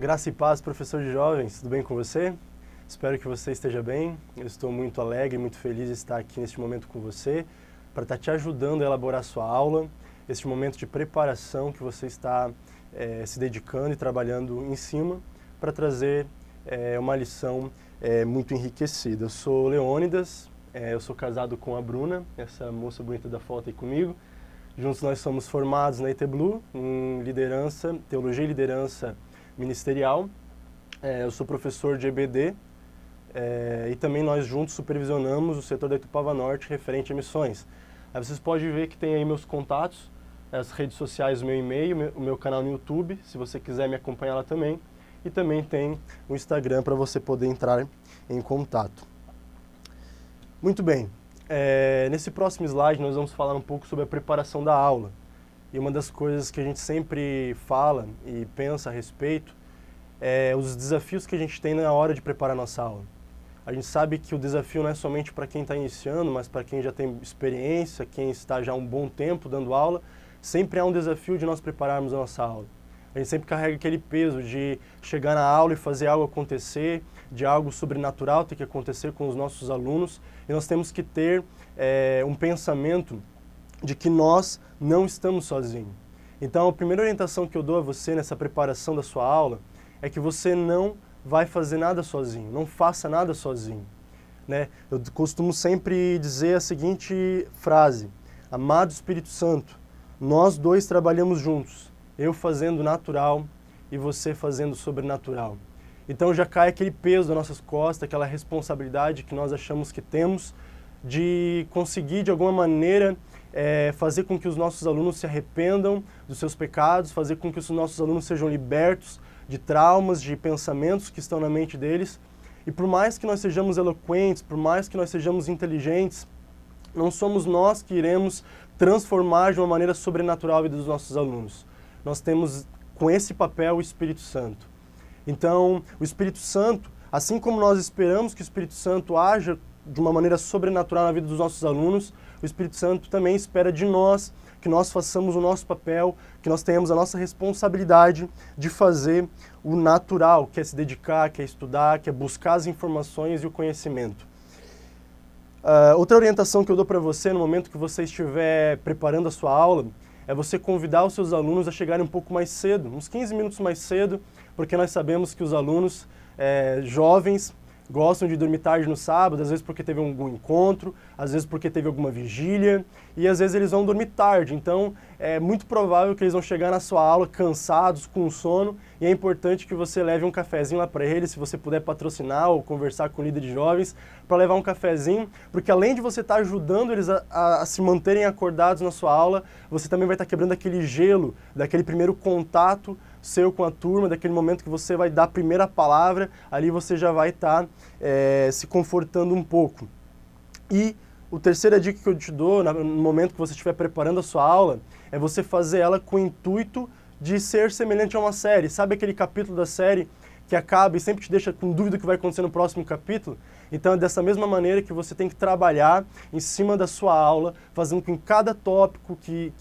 Graça e paz, professor de jovens, tudo bem com você? Espero que você esteja bem. Eu estou muito alegre, muito feliz de estar aqui neste momento com você, para estar te ajudando a elaborar sua aula, este momento de preparação que você está se dedicando e trabalhando em cima, para trazer uma lição muito enriquecida. Eu sou Leônidas, eu sou casado com a Bruna, essa moça bonita da foto aí comigo. Juntos nós somos formados na ITBlu, em liderança, teologia e liderança ministerial. Eu sou professor de EBD e também nós juntos supervisionamos o setor da Itupava Norte referente a missões. Aí vocês podem ver que tem aí meus contatos, as redes sociais, o meu e-mail, o meu canal no YouTube, se você quiser me acompanhar lá também. E também tem o Instagram para você poder entrar em contato. Muito bem, nesse próximo slide nós vamos falar um pouco sobre a preparação da aula. E uma das coisas que a gente sempre fala e pensa a respeito é os desafios que a gente tem na hora de preparar nossa aula. A gente sabe que o desafio não é somente para quem está iniciando, mas para quem já tem experiência, quem está já há um bom tempo dando aula, sempre há um desafio de nós prepararmos a nossa aula. A gente sempre carrega aquele peso de chegar na aula e fazer algo acontecer, de algo sobrenatural ter que acontecer com os nossos alunos, e nós temos que ter um pensamento de que nós não estamos sozinhos. Então, a primeira orientação que eu dou a você nessa preparação da sua aula é que você não vai fazer nada sozinho, não faça nada sozinho, né? Eu costumo sempre dizer a seguinte frase: amado Espírito Santo, nós dois trabalhamos juntos, eu fazendo natural e você fazendo sobrenatural. Então já cai aquele peso das nossas costas, aquela responsabilidade que nós achamos que temos de conseguir de alguma maneira fazer com que os nossos alunos se arrependam dos seus pecados, fazer com que os nossos alunos sejam libertos de traumas, de pensamentos que estão na mente deles. E por mais que nós sejamos eloquentes, por mais que nós sejamos inteligentes, não somos nós que iremos transformar de uma maneira sobrenatural a vida dos nossos alunos. Nós temos com esse papel o Espírito Santo. Então, o Espírito Santo, assim como nós esperamos que o Espírito Santo haja de uma maneira sobrenatural na vida dos nossos alunos, o Espírito Santo também espera de nós que nós façamos o nosso papel, que nós tenhamos a nossa responsabilidade de fazer o natural, que é se dedicar, que é estudar, que é buscar as informações e o conhecimento. Outra orientação que eu dou para você no momento que você estiver preparando a sua aula é você convidar os seus alunos a chegarem um pouco mais cedo, uns 15 minutos mais cedo, porque nós sabemos que os alunos jovens gostam de dormir tarde no sábado, às vezes porque teve algum encontro, às vezes porque teve alguma vigília, e às vezes eles vão dormir tarde. Então, é muito provável que eles vão chegar na sua aula cansados, com sono, e é importante que você leve um cafezinho lá para eles, se você puder patrocinar ou conversar com o líder de jovens, para levar um cafezinho, porque além de você estar ajudando eles a se manterem acordados na sua aula, você também vai estar quebrando aquele gelo, daquele primeiro contato seu com a turma, daquele momento que você vai dar a primeira palavra, ali você já vai estar se confortando um pouco. E a terceira dica que eu te dou, no momento que você estiver preparando a sua aula, é você fazer ela com o intuito de ser semelhante a uma série. Sabe aquele capítulo da série que acaba e sempre te deixa com dúvida do que vai acontecer no próximo capítulo? Então é dessa mesma maneira que você tem que trabalhar em cima da sua aula, fazendo com que cada tópico de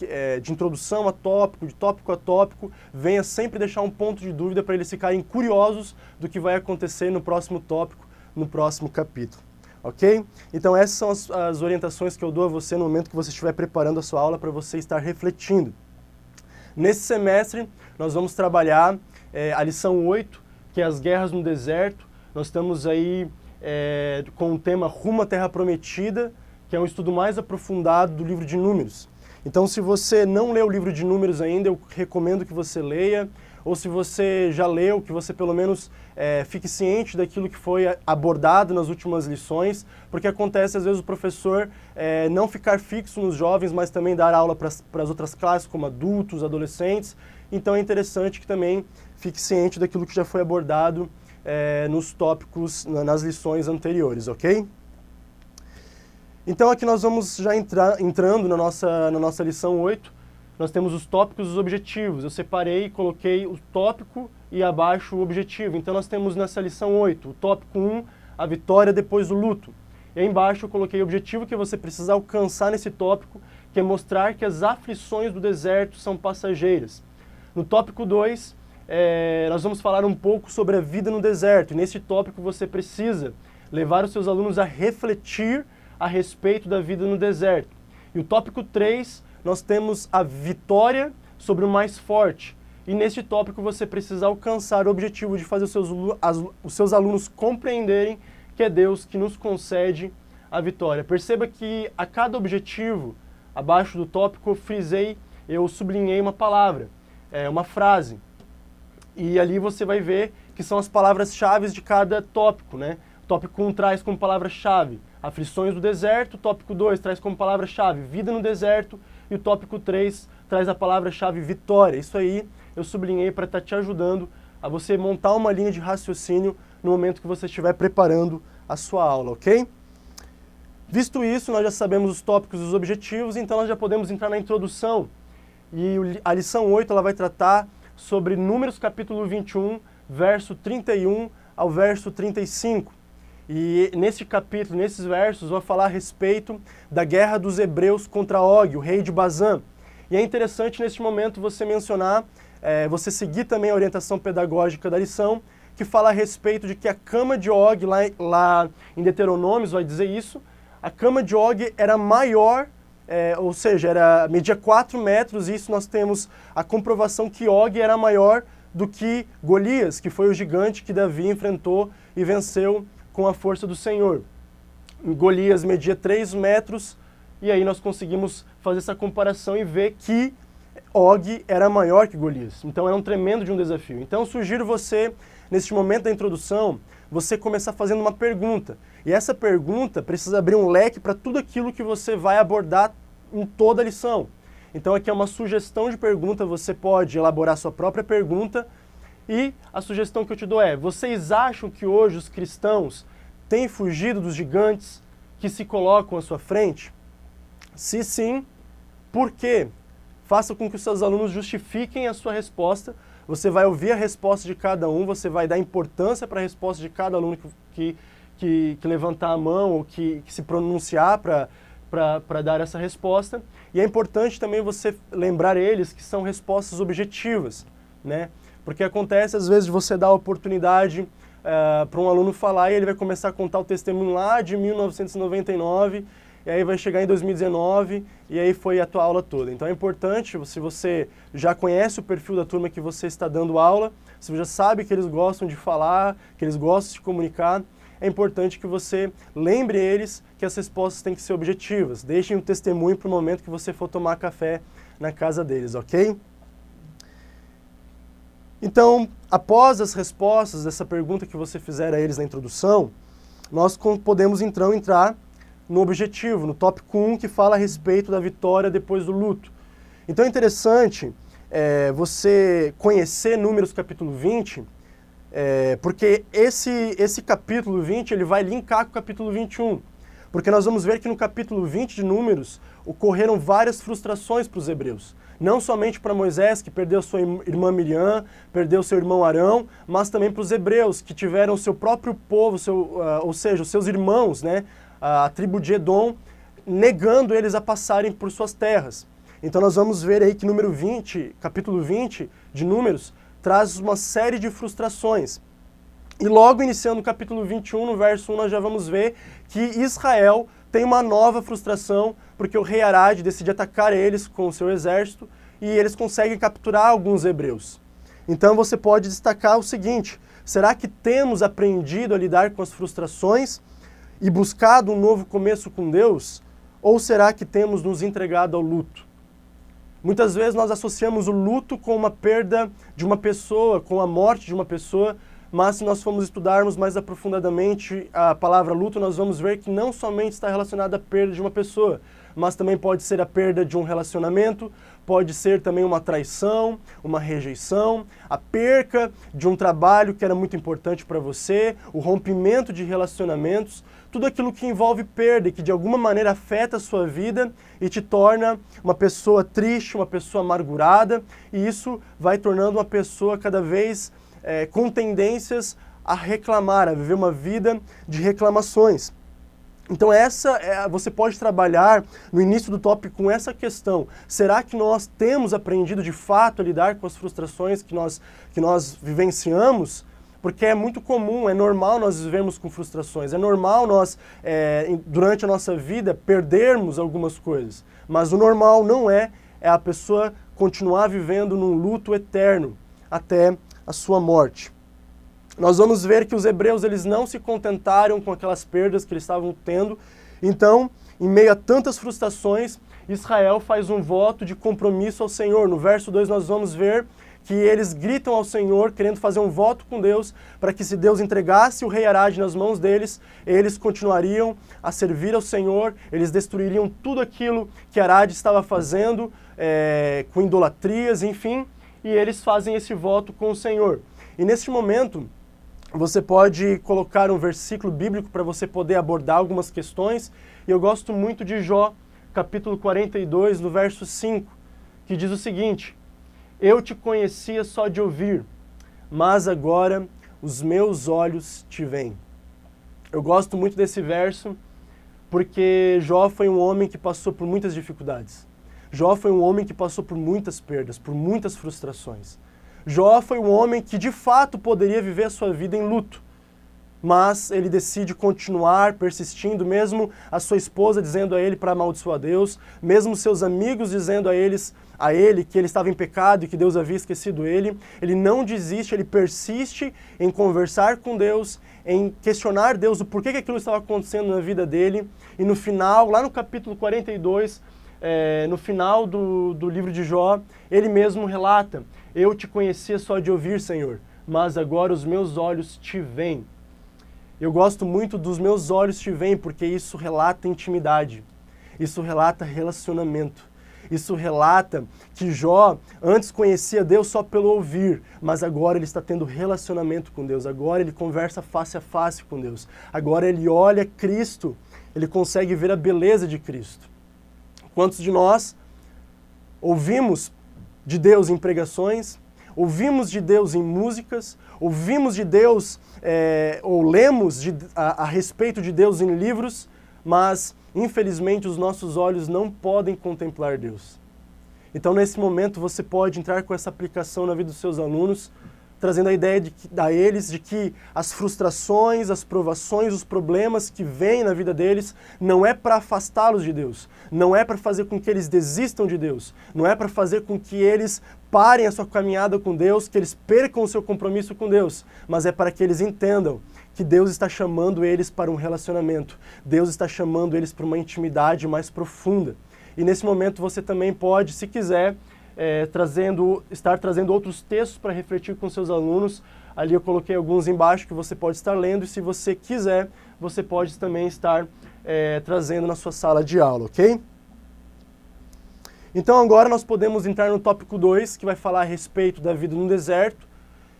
introdução a tópico, de tópico a tópico, venha sempre deixar um ponto de dúvida para eles ficarem curiosos do que vai acontecer no próximo tópico, no próximo capítulo. Ok? Então essas são as orientações que eu dou a você no momento que você estiver preparando a sua aula para você estar refletindo. Nesse semestre nós vamos trabalhar a lição 8, que é as guerras no deserto. Nós estamos aí com o tema Rumo à Terra Prometida, que é um estudo mais aprofundado do livro de Números. Então, se você não leu o livro de Números ainda, eu recomendo que você leia, ou se você já leu, que você pelo menos fique ciente daquilo que foi abordado nas últimas lições, porque acontece às vezes o professor não ficar fixo nos jovens, mas também dar aula para as outras classes, como adultos, adolescentes. Então é interessante que também fique ciente daquilo que já foi abordado nos tópicos, nas lições anteriores, ok? Então aqui nós vamos já entrando na nossa lição 8, nós temos os tópicos e os objetivos. Eu separei e coloquei o tópico e abaixo o objetivo. Então nós temos nessa lição 8, o tópico 1, a vitória depois do luto. E aí embaixo eu coloquei o objetivo que você precisa alcançar nesse tópico, que é mostrar que as aflições do deserto são passageiras. No tópico 2, nós vamos falar um pouco sobre a vida no deserto. E nesse tópico você precisa levar os seus alunos a refletir a respeito da vida no deserto. E o tópico 3, nós temos a vitória sobre o mais forte. E neste tópico você precisa alcançar o objetivo de fazer os seus alunos compreenderem que é Deus que nos concede a vitória. Perceba que a cada objetivo, abaixo do tópico, eu sublinhei uma palavra, uma frase. E ali você vai ver que são as palavras-chave de cada tópico, né? O tópico 1 traz como palavra-chave aflições do deserto, o tópico 2 traz como palavra-chave vida no deserto, e o tópico 3 traz a palavra-chave vitória. Isso aí eu sublinhei para estar te ajudando a você montar uma linha de raciocínio no momento que você estiver preparando a sua aula, ok? Visto isso, nós já sabemos os tópicos e os objetivos, então nós já podemos entrar na introdução. E a lição 8 ela vai tratar sobre Números capítulo 21, verso 31 ao verso 35. E nesse capítulo, nesses versos, vai falar a respeito da guerra dos hebreus contra Og, o rei de Bazã. E é interessante neste momento você mencionar, você seguir também a orientação pedagógica da lição, que fala a respeito de que a cama de Og, lá em Deuteronômios vai dizer isso, a cama de Og era maior, ou seja, media 4 metros, e isso nós temos a comprovação que Og era maior do que Golias, que foi o gigante que Davi enfrentou e venceu com a força do Senhor. Golias media 3 metros, e aí nós conseguimos fazer essa comparação e ver que Og era maior que Golias. Então era um tremendo de um desafio. Então eu sugiro você, neste momento da introdução, você começar fazendo uma pergunta. E essa pergunta precisa abrir um leque para tudo aquilo que você vai abordar em toda a lição. Então aqui é uma sugestão de pergunta, você pode elaborar sua própria pergunta. E a sugestão que eu te dou é, vocês acham que hoje os cristãos têm fugido dos gigantes que se colocam à sua frente? Se sim, por quê? Faça com que os seus alunos justifiquem a sua resposta. Você vai ouvir a resposta de cada um, você vai dar importância para a resposta de cada aluno que levantar a mão ou que se pronunciar para dar essa resposta. E é importante também você lembrar eles que são respostas objetivas, né? Porque acontece, às vezes, de você dar a oportunidade para um aluno falar e ele vai começar a contar o testemunho lá de 1999, e aí vai chegar em 2019, e aí foi a tua aula toda. Então é importante, se você já conhece o perfil da turma que você está dando aula, se você já sabe que eles gostam de falar, que eles gostam de se comunicar, é importante que você lembre eles que as respostas têm que ser objetivas. Deixem um testemunho para o momento que você for tomar café na casa deles, ok? Então, após as respostas dessa pergunta que você fizer a eles na introdução, nós podemos então entrar no objetivo, no tópico 1, que fala a respeito da vitória depois do luto. Então é interessante você conhecer Números capítulo 20, porque esse capítulo 20 ele vai linkar com o capítulo 21. Porque nós vamos ver que no capítulo 20 de Números ocorreram várias frustrações para os hebreus. Não somente para Moisés, que perdeu sua irmã Miriam, perdeu seu irmão Arão, mas também para os hebreus, que tiveram o seu próprio povo, ou seja, os seus irmãos, né, a tribo de Edom, negando eles a passarem por suas terras. Então nós vamos ver aí que capítulo 20 de Números, traz uma série de frustrações. E logo iniciando o capítulo 21, no verso 1, nós já vamos ver que Israel tem uma nova frustração, porque o rei Arad decide atacar eles com o seu exército e eles conseguem capturar alguns hebreus. Então você pode destacar o seguinte: será que temos aprendido a lidar com as frustrações e buscado um novo começo com Deus? Ou será que temos nos entregado ao luto? Muitas vezes nós associamos o luto com uma perda de uma pessoa, com a morte de uma pessoa, mas se nós formos estudarmos mais aprofundadamente a palavra luto, nós vamos ver que não somente está relacionada à perda de uma pessoa, mas também pode ser a perda de um relacionamento, pode ser também uma traição, uma rejeição, a perca de um trabalho que era muito importante para você, o rompimento de relacionamentos, tudo aquilo que envolve perda e que de alguma maneira afeta a sua vida e te torna uma pessoa triste, uma pessoa amargurada, e isso vai tornando uma pessoa cada vez com tendências a reclamar, a viver uma vida de reclamações. Então você pode trabalhar no início do tópico com essa questão. Será que nós temos aprendido de fato a lidar com as frustrações que nós vivenciamos? Porque é muito comum, é normal nós vivermos com frustrações, é normal nós, durante a nossa vida, perdermos algumas coisas. Mas o normal não é a pessoa continuar vivendo num luto eterno até a sua morte. Nós vamos ver que os hebreus eles não se contentaram com aquelas perdas que eles estavam tendo. Então, em meio a tantas frustrações, Israel faz um voto de compromisso ao Senhor. No verso 2 nós vamos ver que eles gritam ao Senhor, querendo fazer um voto com Deus, para que se Deus entregasse o rei Arad nas mãos deles, eles continuariam a servir ao Senhor, eles destruiriam tudo aquilo que Arad estava fazendo, com idolatrias, enfim, e eles fazem esse voto com o Senhor. E neste momento, você pode colocar um versículo bíblico para você poder abordar algumas questões. E eu gosto muito de Jó, capítulo 42, no verso 5, que diz o seguinte: eu te conhecia só de ouvir, mas agora os meus olhos te veem. Eu gosto muito desse verso porque Jó foi um homem que passou por muitas dificuldades. Jó foi um homem que passou por muitas perdas, por muitas frustrações. Jó foi um homem que de fato poderia viver a sua vida em luto, mas ele decide continuar persistindo, mesmo a sua esposa dizendo a ele para amaldiçoar Deus, mesmo seus amigos dizendo a ele que ele estava em pecado e que Deus havia esquecido ele. Ele não desiste, ele persiste em conversar com Deus, em questionar Deus o porquê que aquilo estava acontecendo na vida dele. E no final, lá no capítulo 42, no final do livro de Jó, ele mesmo relata: eu te conhecia só de ouvir, Senhor, mas agora os meus olhos te veem. Eu gosto muito dos meus olhos te veem porque isso relata intimidade, isso relata relacionamento, isso relata que Jó antes conhecia Deus só pelo ouvir, mas agora ele está tendo relacionamento com Deus, agora ele conversa face a face com Deus, agora ele olha Cristo, ele consegue ver a beleza de Cristo. Quantos de nós ouvimos de Deus em pregações, ouvimos de Deus em músicas, ouvimos de Deus ou lemos a respeito de Deus em livros, mas infelizmente os nossos olhos não podem contemplar Deus. Então nesse momento você pode entrar com essa aplicação na vida dos seus alunos, trazendo a ideia a eles de que as frustrações, as provações, os problemas que vêm na vida deles não é para afastá-los de Deus, não é para fazer com que eles desistam de Deus, não é para fazer com que eles parem a sua caminhada com Deus, que eles percam o seu compromisso com Deus, mas é para que eles entendam que Deus está chamando eles para um relacionamento, Deus está chamando eles para uma intimidade mais profunda. E nesse momento você também pode, se quiser, estar trazendo outros textos para refletir com seus alunos. Ali eu coloquei alguns embaixo que você pode estar lendo, e se você quiser, você pode também estar trazendo na sua sala de aula, ok? Então agora nós podemos entrar no tópico 2, que vai falar a respeito da vida no deserto,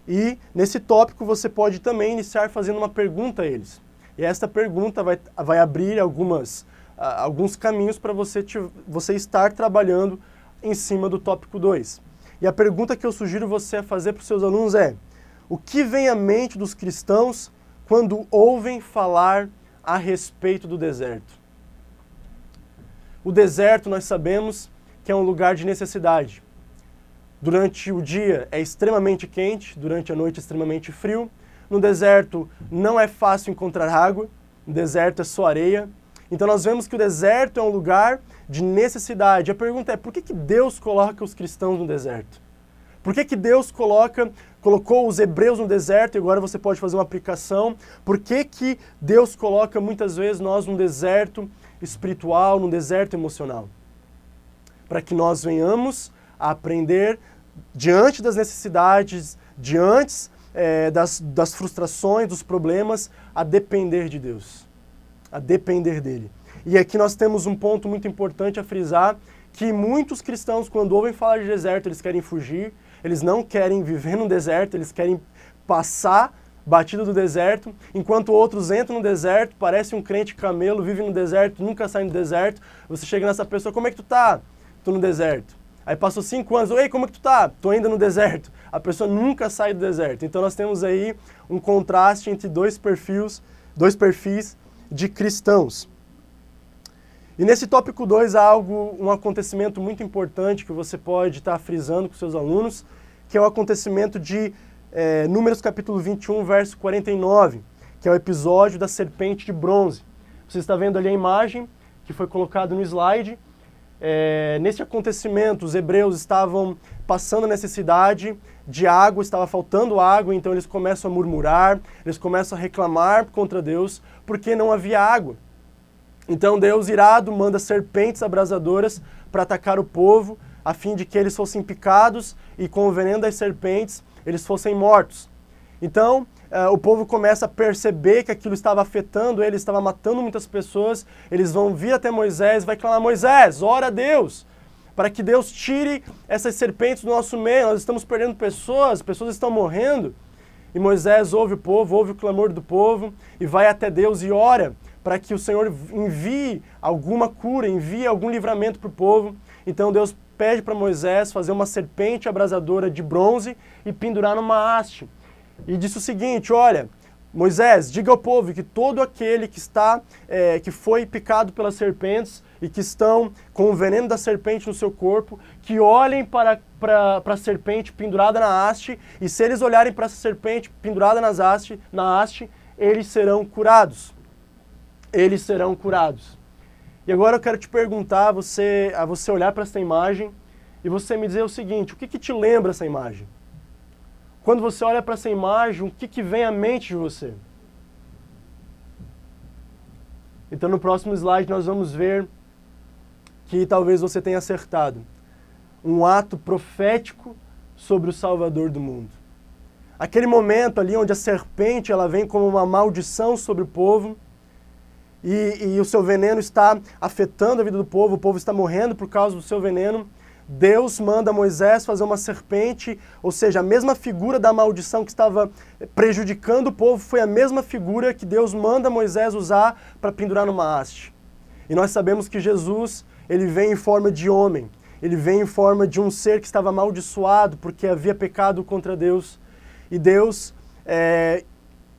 e nesse tópico você pode também iniciar fazendo uma pergunta a eles. E esta pergunta vai abrir alguns caminhos para você estar trabalhando em cima do tópico 2. E a pergunta que eu sugiro você fazer para os seus alunos é: o que vem à mente dos cristãos quando ouvem falar a respeito do deserto? O deserto, nós sabemos que é um lugar de necessidade. Durante o dia é extremamente quente, durante a noite é extremamente frio. No deserto não é fácil encontrar água, no deserto é só areia. Então nós vemos que o deserto é um lugar de necessidade. A pergunta é: por que Deus coloca os cristãos no deserto? Por que Deus colocou os hebreus no deserto? E agora você pode fazer uma aplicação. Por que Deus coloca muitas vezes nós num deserto espiritual, num deserto emocional? Para que nós venhamos a aprender diante das necessidades, diante das frustrações, dos problemas, a depender de Deus, a depender dele. E aqui nós temos um ponto muito importante a frisar, que muitos cristãos, quando ouvem falar de deserto, eles querem fugir, eles não querem viver no deserto, eles querem passar batido do deserto, enquanto outros entram no deserto, parece um crente camelo, vive no deserto, nunca sai do deserto. Você chega nessa pessoa: como é que tu tá? Tô no deserto. Aí passou 5 anos: ei, como é que tu tá? Tô ainda no deserto. A pessoa nunca sai do deserto. Então nós temos aí um contraste entre dois perfis de cristãos. E nesse tópico 2 há um acontecimento muito importante que você pode estar frisando com seus alunos, que é o acontecimento de Números capítulo 21, verso 49, que é o episódio da serpente de bronze. Você está vendo ali a imagem que foi colocada no slide. Nesse acontecimento, os hebreus estavam passando necessidade de água, estava faltando água, então eles começam a murmurar, eles começam a reclamar contra Deus, porque não havia água. Então Deus, irado, manda serpentes abrasadoras para atacar o povo, a fim de que eles fossem picados e com o veneno das serpentes eles fossem mortos. Então o povo começa a perceber que aquilo estava afetando eles, estava matando muitas pessoas. Eles vão vir até Moisés, vai clamar: Moisés, ora a Deus, para que Deus tire essas serpentes do nosso meio, nós estamos perdendo pessoas estão morrendo. E Moisés ouve o povo, ouve o clamor do povo e vai até Deus e ora para que o Senhor envie alguma cura, envie algum livramento para o povo. Então Deus pede para Moisés fazer uma serpente abrasadora de bronze e pendurar numa haste. E disse o seguinte: olha, Moisés, diga ao povo que todo aquele que foi picado pelas serpentes e que estão com o veneno da serpente no seu corpo, que olhem para a serpente pendurada na haste, e se eles olharem para essa serpente pendurada na haste, eles serão curados. Eles serão curados. E agora eu quero te perguntar, a você olhar para essa imagem e você me dizer o seguinte: o que te lembra essa imagem? Quando você olha para essa imagem, o que vem à mente de você? Então no próximo slide nós vamos ver que talvez você tenha acertado. Um ato profético sobre o Salvador do mundo. Aquele momento ali onde a serpente ela vem como uma maldição sobre o povo, e o seu veneno está afetando a vida do povo, o povo está morrendo por causa do seu veneno. Deus manda Moisés fazer uma serpente, ou seja, a mesma figura da maldição que estava prejudicando o povo foi a mesma figura que Deus manda Moisés usar para pendurar numa haste. E nós sabemos que Jesus, ele vem em forma de homem, ele vem em forma de um ser que estava amaldiçoado porque havia pecado contra Deus. E Deus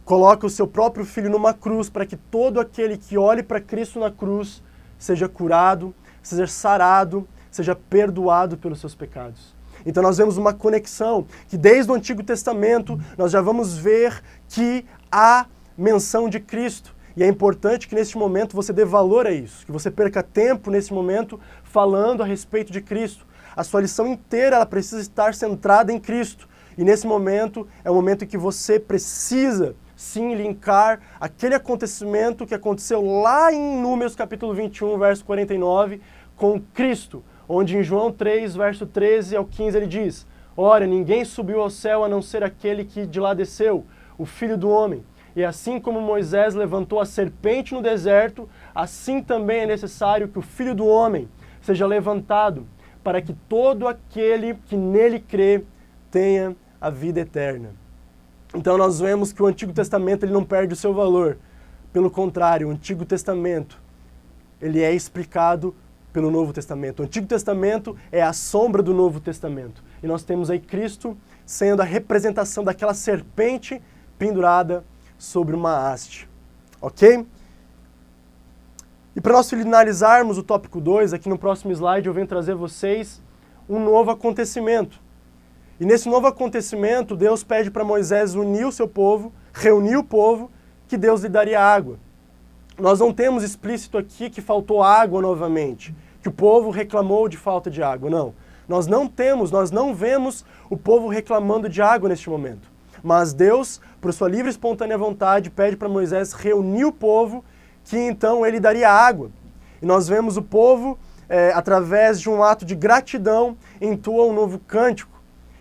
coloca o seu próprio Filho numa cruz para que todo aquele que olhe para Cristo na cruz seja curado, seja sarado, seja perdoado pelos seus pecados. Então nós vemos uma conexão que desde o Antigo Testamento nós já vamos ver que há menção de Cristo. E é importante que neste momento você dê valor a isso, que você perca tempo nesse momento falando a respeito de Cristo. A sua lição inteira ela precisa estar centrada em Cristo. E nesse momento é o momento em que você precisa sim linkar aquele acontecimento que aconteceu lá em Números capítulo 21, verso 49, com Cristo, onde em João 3, verso 13 ao 15 ele diz: ora, ninguém subiu ao céu a não ser aquele que de lá desceu, o Filho do Homem. E assim como Moisés levantou a serpente no deserto, assim também é necessário que o Filho do Homem seja levantado, para que todo aquele que nele crê tenha a vida eterna. Então nós vemos que o Antigo Testamento ele não perde o seu valor. Pelo contrário, o Antigo Testamento ele é explicado pelo Novo Testamento. O Antigo Testamento é a sombra do Novo Testamento. E nós temos aí Cristo sendo a representação daquela serpente pendurada sobre uma haste. Ok? E para nós finalizarmos o tópico 2, aqui no próximo slide eu venho trazer a vocês um novo acontecimento. E nesse novo acontecimento, Deus pede para Moisés unir o seu povo, reunir o povo, que Deus lhe daria água. Nós não temos explícito aqui que faltou água novamente, que o povo reclamou de falta de água, não. Nós não vemos o povo reclamando de água neste momento. Mas Deus, por sua livre e espontânea vontade, pede para Moisés reunir o povo, que então ele daria água. E nós vemos o povo, através de um ato de gratidão, entoa um novo cântico.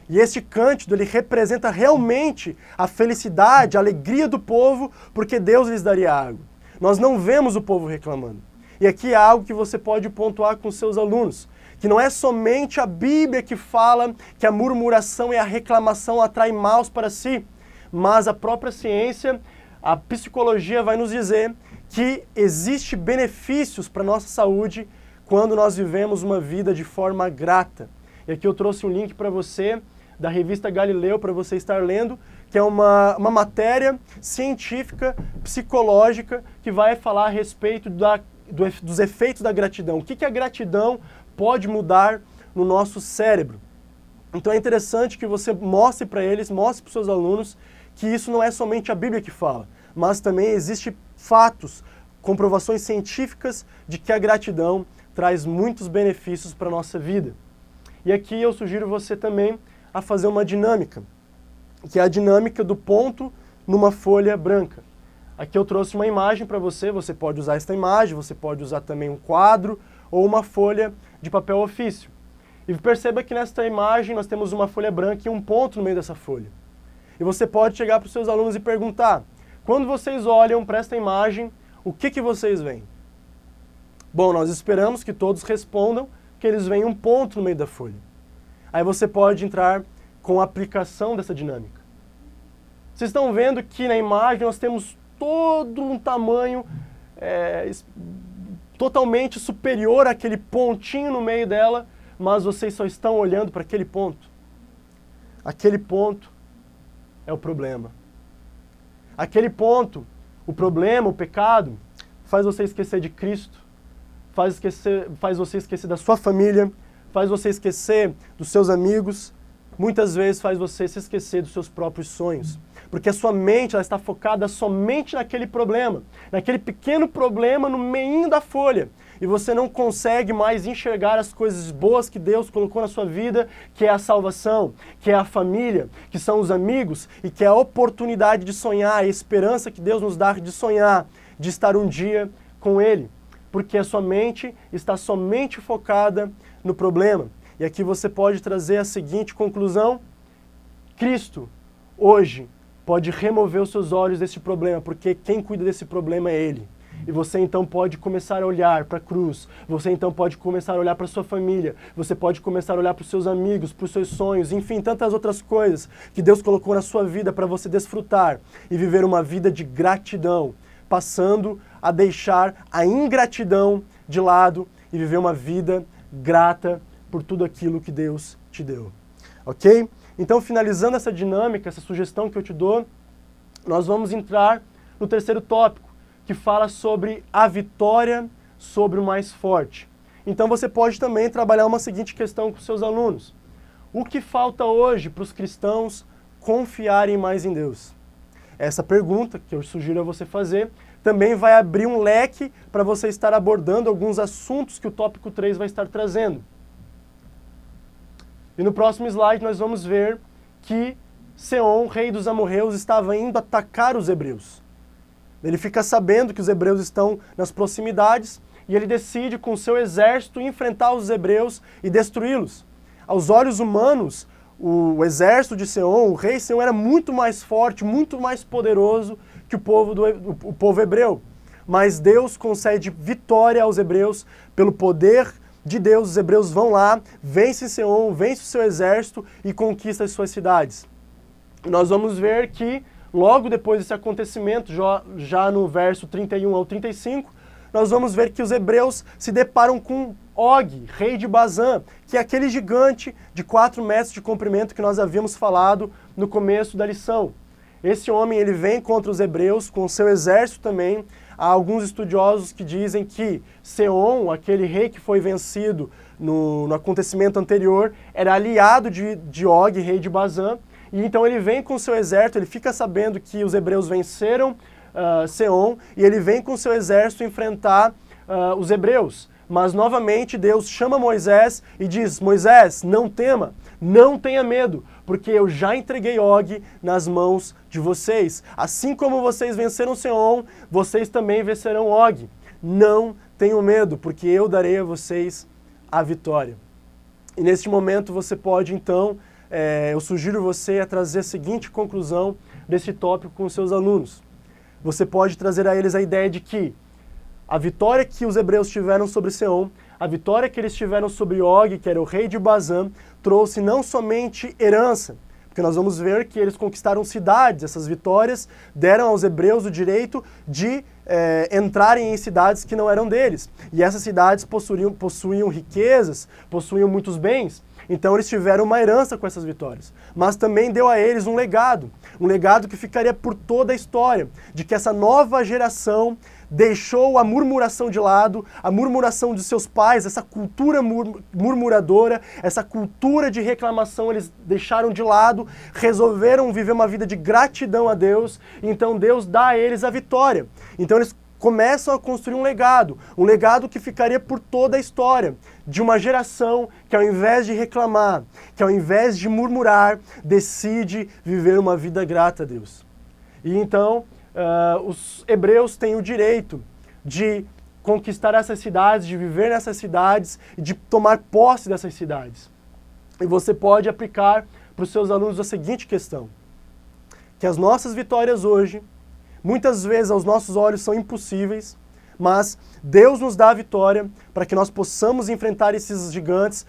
E esse cântico, ele representa realmente a felicidade, a alegria do povo, porque Deus lhes daria água. Nós não vemos o povo reclamando. E aqui é algo que você pode pontuar com seus alunos, que não é somente a Bíblia que fala que a murmuração e a reclamação atraem maus para si, mas a própria ciência, a psicologia vai nos dizer que existe benefícios para a nossa saúde quando nós vivemos uma vida de forma grata. E aqui eu trouxe um link para você, da revista Galileu, para você estar lendo, que é uma matéria científica, psicológica, que vai falar a respeito dos efeitos da gratidão. O que a gratidão pode mudar no nosso cérebro? Então é interessante que você mostre para eles, mostre para os seus alunos, que isso não é somente a Bíblia que fala, mas também existem fatos, comprovações científicas de que a gratidão traz muitos benefícios para a nossa vida. E aqui eu sugiro você também a fazer uma dinâmica, que é a dinâmica do ponto numa folha branca. Aqui eu trouxe uma imagem para você, você pode usar esta imagem, você pode usar também um quadro ou uma folha de papel ofício. E perceba que nesta imagem nós temos uma folha branca e um ponto no meio dessa folha. E você pode chegar para os seus alunos e perguntar, quando vocês olham para esta imagem, o que vocês veem? Bom, nós esperamos que todos respondam que eles veem um ponto no meio da folha. Aí você pode entrar com a aplicação dessa dinâmica. Vocês estão vendo que na imagem nós temos todo um tamanho totalmente superior àquele pontinho no meio dela, mas vocês só estão olhando para aquele ponto. Aquele ponto é o problema. Aquele ponto, o problema, o pecado, faz você esquecer de Cristo, faz você esquecer da sua família, faz você esquecer dos seus amigos, muitas vezes faz você se esquecer dos seus próprios sonhos. Porque a sua mente ela está focada somente naquele problema, naquele pequeno problema no meio da folha. E você não consegue mais enxergar as coisas boas que Deus colocou na sua vida, que é a salvação, que é a família, que são os amigos e que é a oportunidade de sonhar, a esperança que Deus nos dá de sonhar, de estar um dia com Ele. Porque a sua mente está somente focada no problema. E aqui você pode trazer a seguinte conclusão: Cristo, hoje, pode remover os seus olhos desse problema, porque quem cuida desse problema é Ele. E você então pode começar a olhar para a cruz, você então pode começar a olhar para a sua família, você pode começar a olhar para os seus amigos, para os seus sonhos, enfim, tantas outras coisas que Deus colocou na sua vida para você desfrutar e viver uma vida de gratidão, passando a deixar a ingratidão de lado e viver uma vida grata por tudo aquilo que Deus te deu. Ok? Então, finalizando essa dinâmica, essa sugestão que eu te dou, nós vamos entrar no terceiro tópico, que fala sobre a vitória sobre o mais forte. Então, você pode também trabalhar uma seguinte questão com seus alunos. O que falta hoje para os cristãos confiarem mais em Deus? Essa pergunta que eu sugiro a você fazer também vai abrir um leque para você estar abordando alguns assuntos que o tópico 3 vai estar trazendo. E no próximo slide nós vamos ver que Seom, rei dos amorreus, estava indo atacar os hebreus. Ele fica sabendo que os hebreus estão nas proximidades e ele decide com seu exército enfrentar os hebreus e destruí-los. Aos olhos humanos, o exército de Seom, o rei Seom, era muito mais forte, muito mais poderoso que o povo hebreu. Mas Deus concede vitória aos hebreus pelo poder de Deus. Os hebreus vão lá, vencem Seom, vencem o seu exército e conquistam as suas cidades. Nós vamos ver que logo depois desse acontecimento, já no verso 31 ao 35, nós vamos ver que os hebreus se deparam com Og, rei de Bazã, que é aquele gigante de 4 metros de comprimento que nós havíamos falado no começo da lição. Esse homem ele vem contra os hebreus com seu exército também. Há alguns estudiosos que dizem que Seom, aquele rei que foi vencido no acontecimento anterior, era aliado de Og, rei de Bazã. E então ele vem com seu exército, ele fica sabendo que os hebreus venceram Seom, e ele vem com seu exército enfrentar os hebreus. Mas novamente Deus chama Moisés e diz: Moisés, não tema, não tenha medo, porque eu já entreguei Og nas mãos de vocês. Assim como vocês venceram Seom, vocês também vencerão Og. Não tenham medo, porque eu darei a vocês a vitória. E neste momento você pode então, eu sugiro você a trazer a seguinte conclusão desse tópico com os seus alunos. Você pode trazer a eles a ideia de que a vitória que os hebreus tiveram sobre Seom, a vitória que eles tiveram sobre Og, que era o rei de Bazã, trouxe não somente herança, porque nós vamos ver que eles conquistaram cidades. Essas vitórias deram aos hebreus o direito de entrarem em cidades que não eram deles. E essas cidades possuíam riquezas, possuíam muitos bens. Então eles tiveram uma herança com essas vitórias, mas também deu a eles um legado que ficaria por toda a história, de que essa nova geração deixou a murmuração de lado, a murmuração de seus pais, essa cultura murmuradora, essa cultura de reclamação eles deixaram de lado, resolveram viver uma vida de gratidão a Deus, então Deus dá a eles a vitória. Então eles começam a construir um legado que ficaria por toda a história, de uma geração que ao invés de reclamar, que ao invés de murmurar, decide viver uma vida grata a Deus. E então, os hebreus têm o direito de conquistar essas cidades, de viver nessas cidades e de tomar posse dessas cidades. E você pode aplicar para os seus alunos a seguinte questão, que as nossas vitórias hoje, muitas vezes aos nossos olhos são impossíveis, mas Deus nos dá a vitória para que nós possamos enfrentar esses gigantes,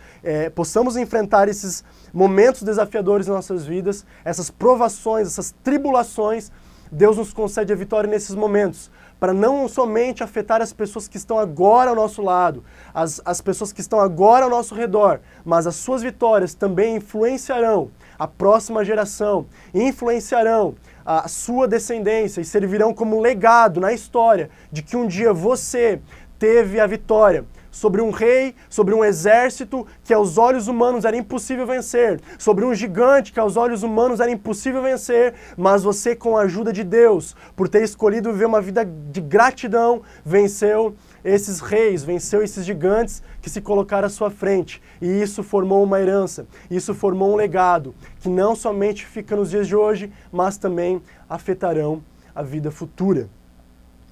possamos enfrentar esses momentos desafiadores em nossas vidas, essas provações, essas tribulações. Deus nos concede a vitória nesses momentos, para não somente afetar as pessoas que estão agora ao nosso lado, as pessoas que estão agora ao nosso redor, mas as suas vitórias também influenciarão a próxima geração, influenciarão a sua descendência e servirão como legado na história de que um dia você teve a vitória sobre um rei, sobre um exército que aos olhos humanos era impossível vencer, sobre um gigante que aos olhos humanos era impossível vencer, mas você, com a ajuda de Deus, por ter escolhido viver uma vida de gratidão, venceu esses reis, venceu esses gigantes que se colocaram à sua frente. E isso formou uma herança, isso formou um legado que não somente fica nos dias de hoje, mas também afetarão a vida futura.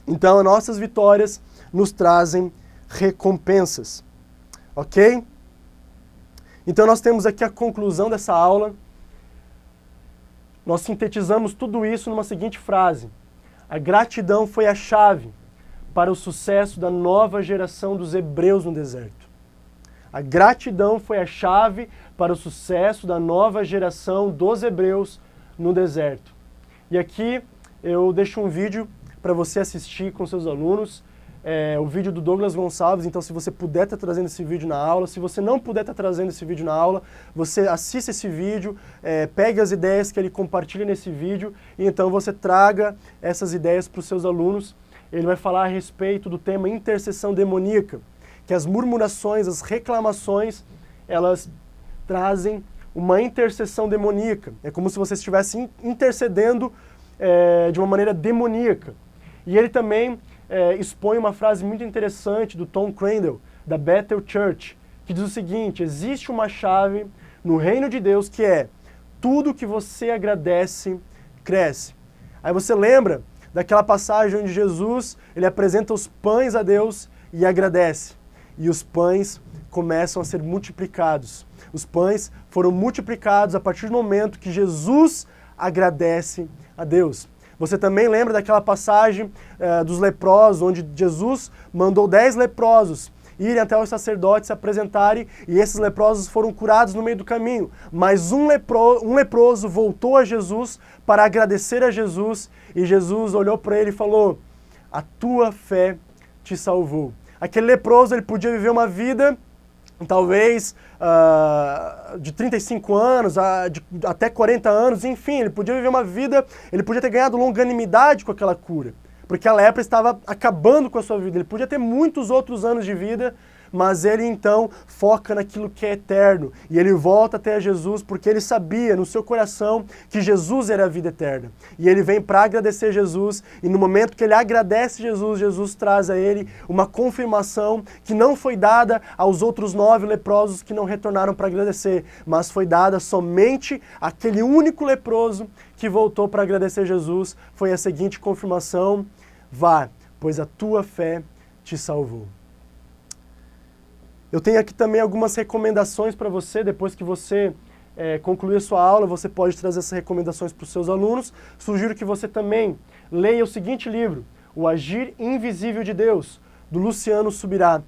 Então, as nossas vitórias nos trazem recompensas, ok? Então nós temos aqui a conclusão dessa aula. Nós sintetizamos tudo isso numa seguinte frase: a gratidão foi a chave para o sucesso da nova geração dos hebreus no deserto. A gratidão foi a chave para o sucesso da nova geração dos hebreus no deserto. E aqui eu deixo um vídeo para você assistir com seus alunos. O vídeo do Douglas Gonçalves, então se você puder estar trazendo esse vídeo na aula, se você não puder estar trazendo esse vídeo na aula, você assista esse vídeo, pegue as ideias que ele compartilha nesse vídeo e então você traga essas ideias para os seus alunos. Ele vai falar a respeito do tema intercessão demoníaca, que as murmurações, as reclamações, elas trazem uma intercessão demoníaca. É como se você estivesse intercedendo de uma maneira demoníaca. E ele também expõe uma frase muito interessante do Tom Crandall, da Bethel Church, que diz o seguinte: existe uma chave no reino de Deus que é: tudo que você agradece, cresce. Aí você lembra daquela passagem onde Jesus ele apresenta os pães a Deus e agradece. E os pães começam a ser multiplicados. Os pães foram multiplicados a partir do momento que Jesus agradece a Deus. Você também lembra daquela passagem dos leprosos, onde Jesus mandou 10 leprosos irem até os sacerdotes se apresentarem, e esses leprosos foram curados no meio do caminho. Mas um leproso voltou a Jesus para agradecer a Jesus, e Jesus olhou para ele e falou: a tua fé te salvou. Aquele leproso, ele podia viver uma vida talvez de 35 anos, até 40 anos, enfim, ele podia viver uma vida, ele podia ter ganhado longanimidade com aquela cura, porque a lepra estava acabando com a sua vida. Ele podia ter muitos outros anos de vida, mas ele então foca naquilo que é eterno, e ele volta até Jesus porque ele sabia no seu coração que Jesus era a vida eterna. E ele vem para agradecer Jesus, e no momento que ele agradece Jesus, Jesus traz a ele uma confirmação que não foi dada aos outros 9 leprosos que não retornaram para agradecer, mas foi dada somente àquele único leproso que voltou para agradecer Jesus. Foi a seguinte confirmação: vá, pois a tua fé te salvou. Eu tenho aqui também algumas recomendações para você. Depois que você concluir a sua aula, você pode trazer essas recomendações para os seus alunos. Sugiro que você também leia o seguinte livro, O Agir Invisível de Deus, do Luciano Subirá.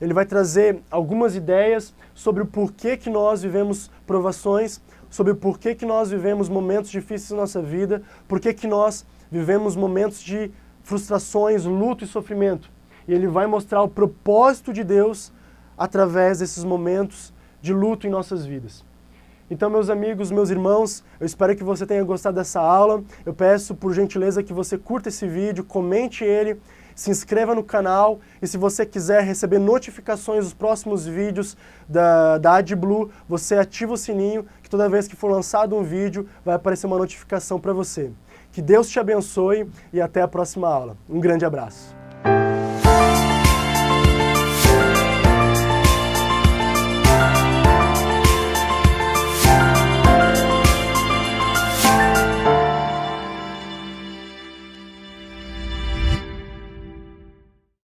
Ele vai trazer algumas ideias sobre o porquê que nós vivemos provações, sobre o porquê que nós vivemos momentos difíceis na nossa vida, porquê que nós vivemos momentos de frustrações, luto e sofrimento. E ele vai mostrar o propósito de Deus através desses momentos de luto em nossas vidas. Então, meus amigos, meus irmãos, eu espero que você tenha gostado dessa aula. Eu peço, por gentileza, que você curta esse vídeo, comente ele, se inscreva no canal e se você quiser receber notificações dos próximos vídeos da AdBlue, você ativa o sininho, que toda vez que for lançado um vídeo, vai aparecer uma notificação para você. Que Deus te abençoe e até a próxima aula. Um grande abraço.